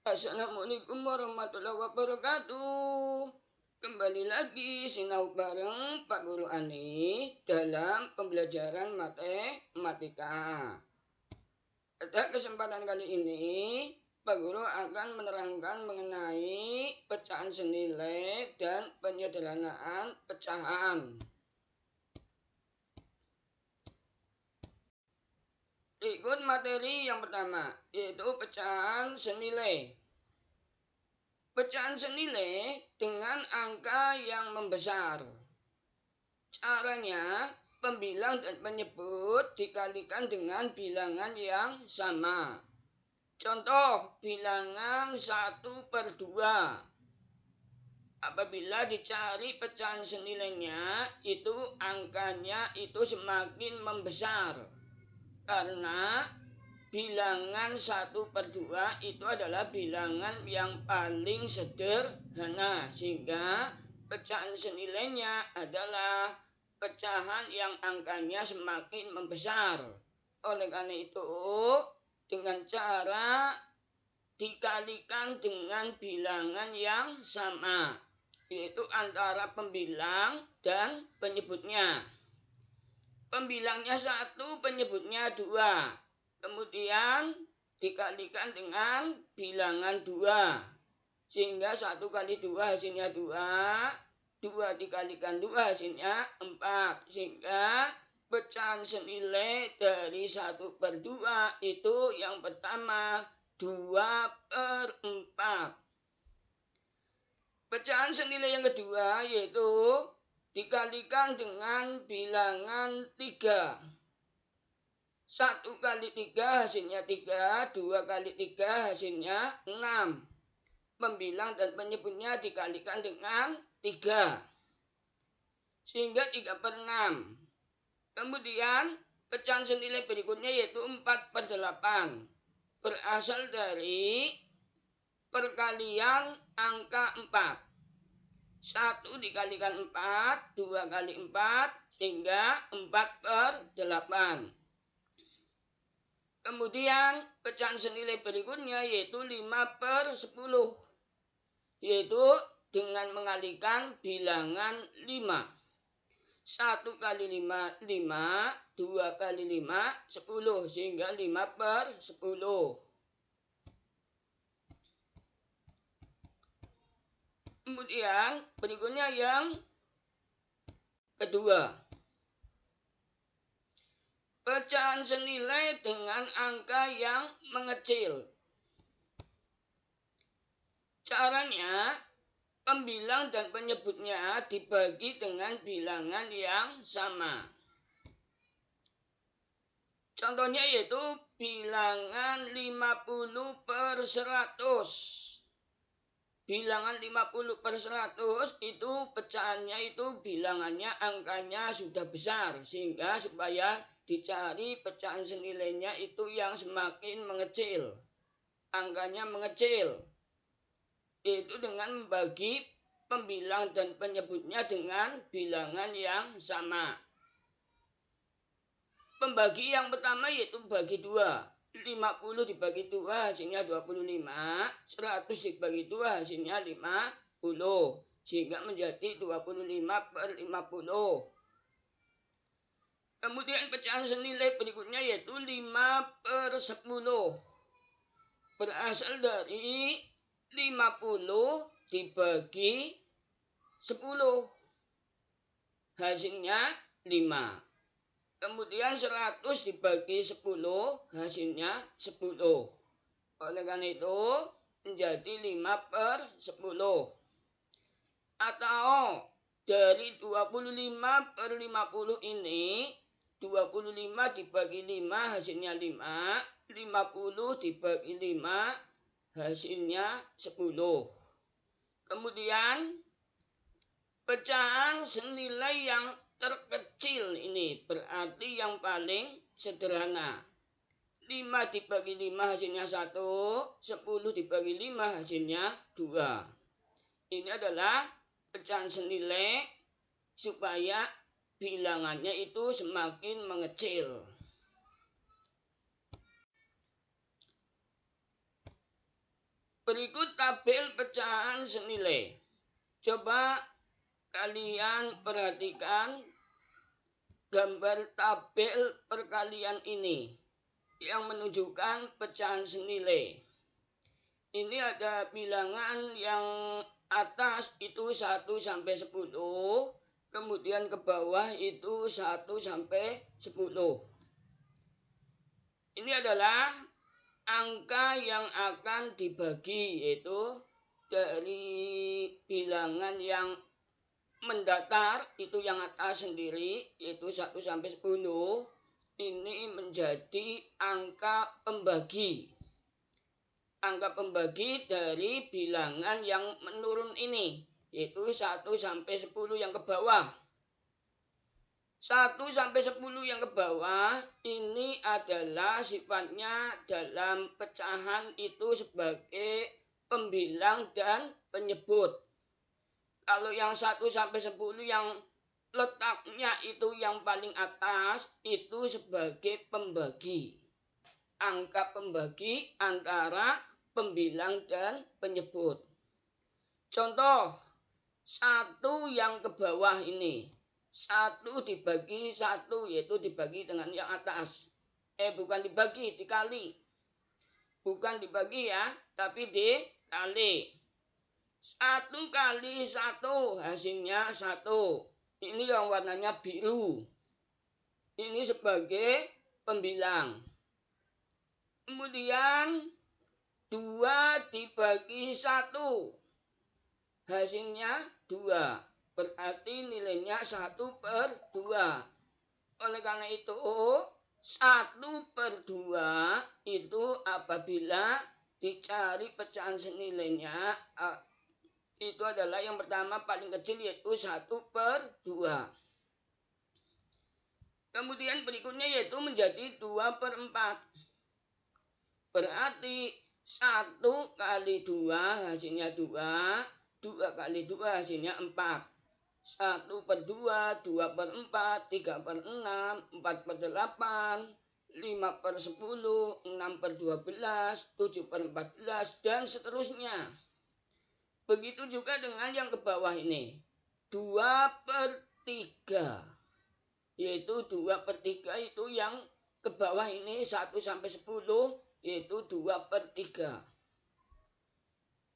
Assalamualaikum warahmatullahi wabarakatuh. Kembali lagi sinau bareng Pak Guru Ani dalam pembelajaran matematika. Pada kesempatan kali ini, Pak Guru akan menerangkan mengenai pecahan senilai dan penyederhanaan pecahan. Ikut materi yang pertama, yaitu pecahan senilai. Pecahan senilai dengan angka yang membesar. Caranya, pembilang dan penyebut dikalikan dengan bilangan yang sama. Contoh, bilangan 1/2. Apabila dicari pecahan senilainya, itu angkanya itu semakin membesar. Karena bilangan 1/2 itu adalah bilangan yang paling sederhana, sehingga pecahan senilainya adalah pecahan yang angkanya semakin membesar. Oleh karena itu, dengan cara dikalikan dengan bilangan yang sama, yaitu antara pembilang dan penyebutnya. Pembilangnya 1, penyebutnya 2. Kemudian dikalikan dengan bilangan 2. Sehingga 1 kali 2 hasilnya 2. 2 dikalikan 2 hasilnya 4. Sehingga pecahan senilai dari 1/2 itu yang pertama 2/4. Pecahan senilai yang kedua yaitu dikalikan dengan bilangan 3. 1 kali 3 hasilnya 3, 2 kali 3 hasilnya 6. Pembilang dan penyebutnya dikalikan dengan 3. Sehingga 3/6. Kemudian pecahan senilai berikutnya yaitu 4/8. Berasal dari perkalian angka 4. 1 dikalikan 4, 2 kali 4, sehingga 4/8. Kemudian pecahan senilai berikutnya yaitu 5/10. Yaitu dengan mengalihkan bilangan 5. 1 kali 5, 5, 2 kali 5, 10, sehingga 5/10. Kemudian berikutnya yang kedua. Pecahan senilai dengan angka yang mengecil. Caranya, pembilang dan penyebutnya dibagi dengan bilangan yang sama. Contohnya yaitu bilangan 50/100. Bilangan 50/100 itu pecahannya itu bilangannya angkanya sudah besar, sehingga supaya dicari pecahan senilainya itu yang semakin mengecil. Angkanya mengecil. Itu dengan membagi pembilang dan penyebutnya dengan bilangan yang sama. Pembagi yang pertama yaitu bagi 2. 50 dibagi 2 hasilnya 25. 100 dibagi 2 hasilnya 50. Sehingga menjadi 25/50. Kemudian pecahan senilai berikutnya yaitu 5/10. Berasal dari 50 dibagi 10. Hasilnya 5. Kemudian 100 dibagi 10 hasilnya 10. Oleh karena itu menjadi 5/10. Atau dari 25/50 ini 25 dibagi 5 hasilnya 5. 50 dibagi 5 hasilnya 10. Kemudian pecahan senilai yang terkecil ini berarti yang paling sederhana. 5 dibagi 5 hasilnya 1, 10 dibagi 5 hasilnya 2. Ini adalah pecahan senilai supaya bilangannya itu semakin mengecil. Berikut tabel pecahan senilai. Coba kalian perhatikan gambar tabel perkalian ini yang menunjukkan pecahan senilai. Ini ada bilangan yang atas itu 1 sampai 10, kemudian ke bawah itu 1 sampai 10. Ini adalah angka yang akan dibagi, yaitu dari bilangan yang mendatar itu yang atas sendiri yaitu 1 sampai 10 ini menjadi angka pembagi. Angka pembagi dari bilangan yang menurun ini yaitu 1 sampai 10 yang ke bawah. 1 sampai 10 yang ke bawah ini adalah sifatnya dalam pecahan itu sebagai pembilang dan penyebut. Kalau yang 1 sampai 10 yang letaknya itu yang paling atas itu sebagai pembagi. Angka pembagi antara pembilang dan penyebut. Contoh, 1 yang ke bawah ini. 1 dibagi 1 yaitu dibagi dengan yang atas. Bukan dibagi, dikali. Bukan dibagi ya, tapi dikali. 1 kali 1 hasilnya 1. Ini yang warnanya biru. Ini sebagai pembilang. Kemudian 2 dibagi 1. Hasilnya 2. Berarti nilainya 1/2. Oleh karena itu 1/2 itu apabila dicari pecahan senilainya itu adalah yang pertama paling kecil yaitu 1/2. Kemudian berikutnya yaitu menjadi 2/4. Berarti 1 kali 2 hasilnya 2. 2 kali 2 hasilnya 4. 1/2, 2/4, 3/6, 4/8, 5/10, 6/12, 7/14, dan seterusnya. Begitu juga dengan yang ke bawah ini. 2/3. Yaitu 2/3 itu yang ke bawah ini 1 sampai 10 yaitu 2/3.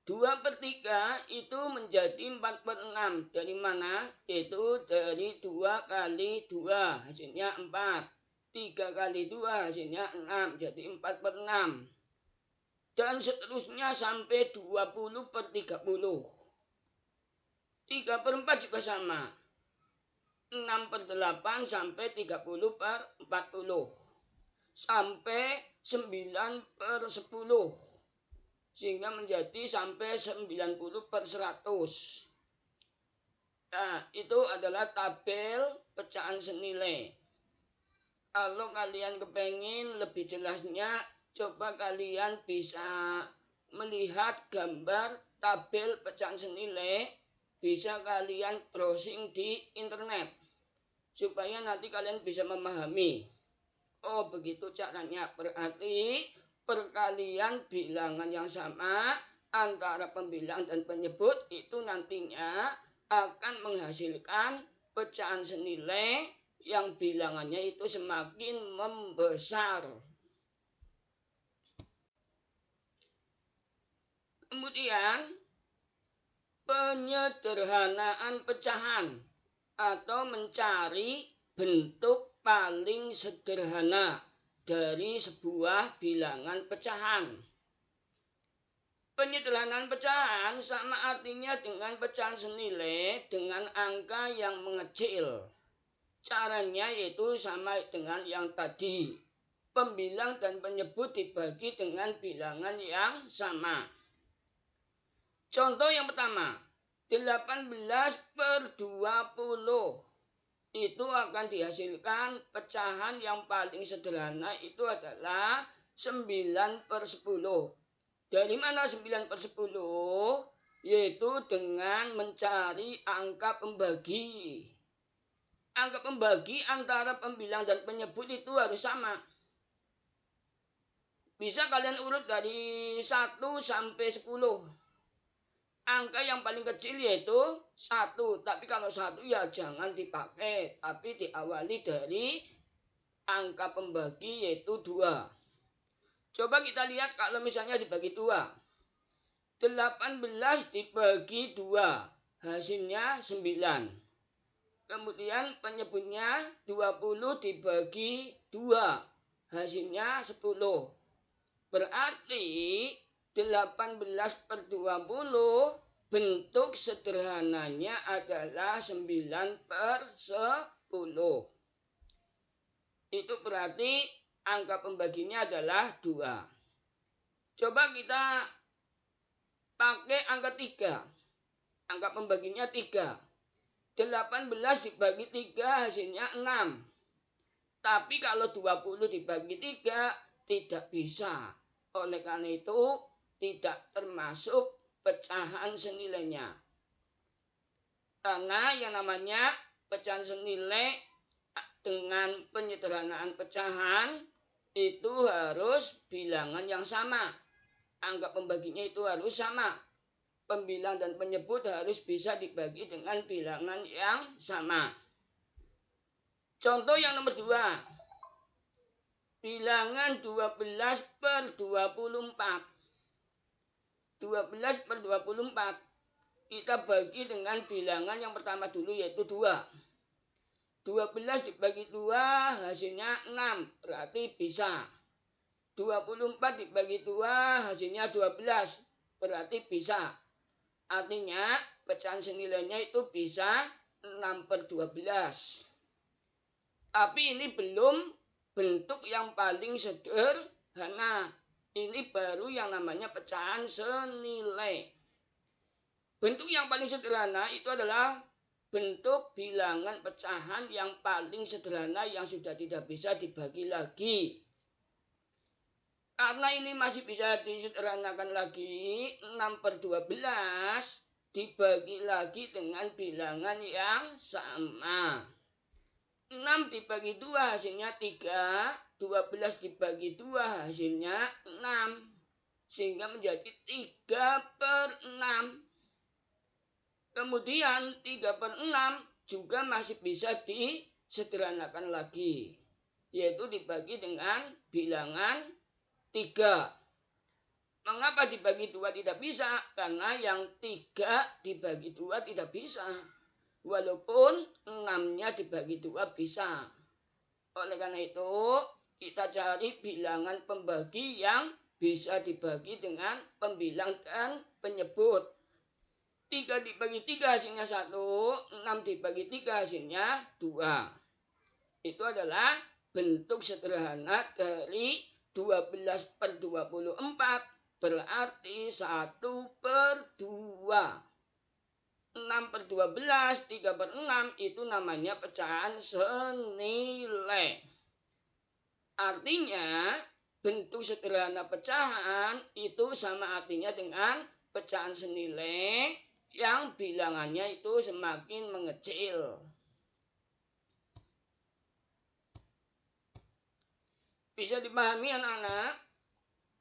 2/3 itu menjadi 4/6. Dari mana? Yaitu dari 2 kali 2 hasilnya 4. 3 kali 2 hasilnya 6. Jadi 4/6. Dan seterusnya sampai 20/30. 3/4 juga sama. 6/8 sampai 30/40. Sampai 9/10. Sehingga menjadi sampai 90/100. Nah, itu adalah tabel pecahan senilai. Kalau kalian kepengen lebih jelasnya, coba kalian bisa melihat gambar tabel pecahan senilai. Bisa kalian browsing di internet. Supaya nanti kalian bisa memahami. Oh, begitu caranya. Berarti perkalian bilangan yang sama antara pembilang dan penyebut itu nantinya akan menghasilkan pecahan senilai yang bilangannya itu semakin membesar. Kemudian penyederhanaan pecahan atau mencari bentuk paling sederhana dari sebuah bilangan pecahan. Penyederhanaan pecahan sama artinya dengan pecahan senilai dengan angka yang mengecil. Caranya yaitu sama dengan yang tadi. Pembilang dan penyebut dibagi dengan bilangan yang sama. Contoh yang pertama, 18/20. Itu akan dihasilkan pecahan yang paling sederhana itu adalah 9/10. Dari mana 9/10? Yaitu dengan mencari angka pembagi. Angka pembagi antara pembilang dan penyebut itu harus sama. Bisa kalian urut dari 1 sampai 10. Angka yang paling kecil yaitu 1. Tapi kalau 1 ya jangan dipakai. Tapi diawali dari angka pembagi yaitu 2. Coba kita lihat kalau misalnya dibagi 2. 18 dibagi 2. Hasilnya 9. Kemudian penyebutnya 20 dibagi 2. Hasilnya 10. Berarti 18/20 bentuk sederhananya adalah 9/10. Itu berarti angka pembaginya adalah 2. Coba kita pakai angka 3. Angka pembaginya 3. 18 dibagi 3 hasilnya 6. Tapi kalau 20 dibagi 3 tidak bisa. Oleh karena itu tidak termasuk pecahan senilainya. Karena yang namanya pecahan senilai dengan penyederhanaan pecahan itu harus bilangan yang sama. Angka pembaginya itu harus sama. Pembilang dan penyebut harus bisa dibagi dengan bilangan yang sama. Contoh yang nomor 2. Bilangan 12/24. 12/24. Kita bagi dengan bilangan yang pertama dulu yaitu 2. 12 dibagi 2 hasilnya 6. Berarti bisa. 24 dibagi 2 hasilnya 12. Berarti bisa. Artinya pecahan senilainya itu bisa 6/12. Tapi ini belum bentuk yang paling sederhana. Ini baru yang namanya pecahan senilai. Bentuk yang paling sederhana itu adalah bentuk bilangan pecahan yang paling sederhana yang sudah tidak bisa dibagi lagi. Karena ini masih bisa disederhanakan lagi, 6/12 dibagi lagi dengan bilangan yang sama. 6 dibagi 2 hasilnya 3, 12 dibagi 2 hasilnya 6. Sehingga menjadi 3/6. Kemudian 3/6 juga masih bisa disederhanakan lagi. Yaitu dibagi dengan bilangan 3. Mengapa dibagi 2 tidak bisa? Karena yang 3 dibagi 2 tidak bisa. Walaupun 6-nya dibagi 2 bisa. Oleh karena itu, kita cari bilangan pembagi yang bisa dibagi dengan pembilang dan penyebut. 3 dibagi 3 hasilnya 1, 6 dibagi 3 hasilnya 2. Itu adalah bentuk sederhana dari 12/24. Berarti 1/2. 6/12, 3/6 itu namanya pecahan senilai. Artinya bentuk sederhana pecahan itu sama artinya dengan pecahan senilai yang bilangannya itu semakin mengecil. Bisa dipahami anak-anak?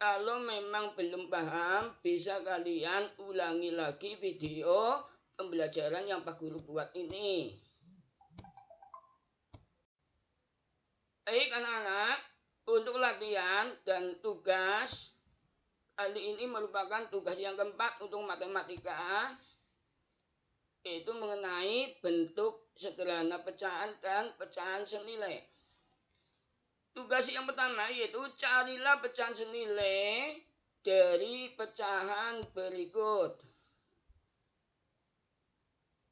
Kalau memang belum paham, bisa kalian ulangi lagi video pembelajaran yang Pak Guru buat ini. Baik anak-anak, untuk latihan dan tugas kali ini merupakan tugas yang keempat untuk matematika, yaitu mengenai bentuk sederhana pecahan dan pecahan senilai. Tugas yang pertama yaitu carilah pecahan senilai dari pecahan berikut.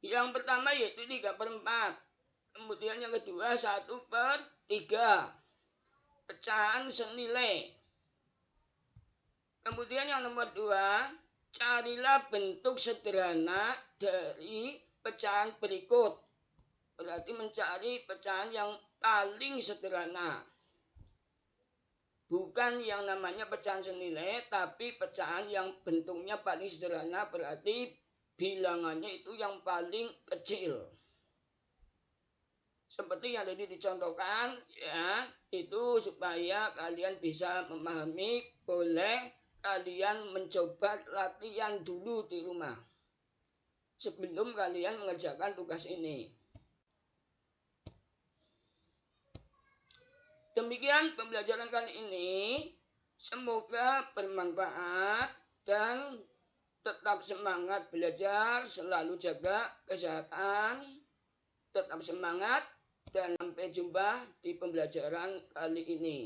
Yang pertama yaitu 3/4. Kemudian yang kedua 1/3. Pecahan senilai. Kemudian yang nomor 2, carilah bentuk sederhana dari pecahan berikut. Berarti mencari pecahan yang paling sederhana. Bukan yang namanya pecahan senilai, tapi pecahan yang bentuknya paling sederhana, berarti bilangannya itu yang paling kecil. seperti yang tadi dicontohkan ya, itu supaya kalian bisa memahami, boleh kalian mencoba latihan dulu di rumah sebelum kalian mengerjakan tugas ini. Demikian pembelajaran kali ini, semoga bermanfaat dan tetap semangat belajar, selalu jaga kesehatan, tetap semangat, dan sampai jumpa di pembelajaran kali ini.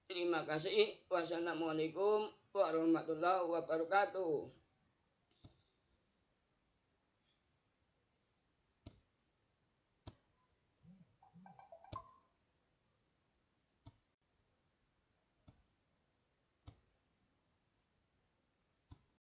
Terima kasih. Wassalamualaikum warahmatullahi wabarakatuh.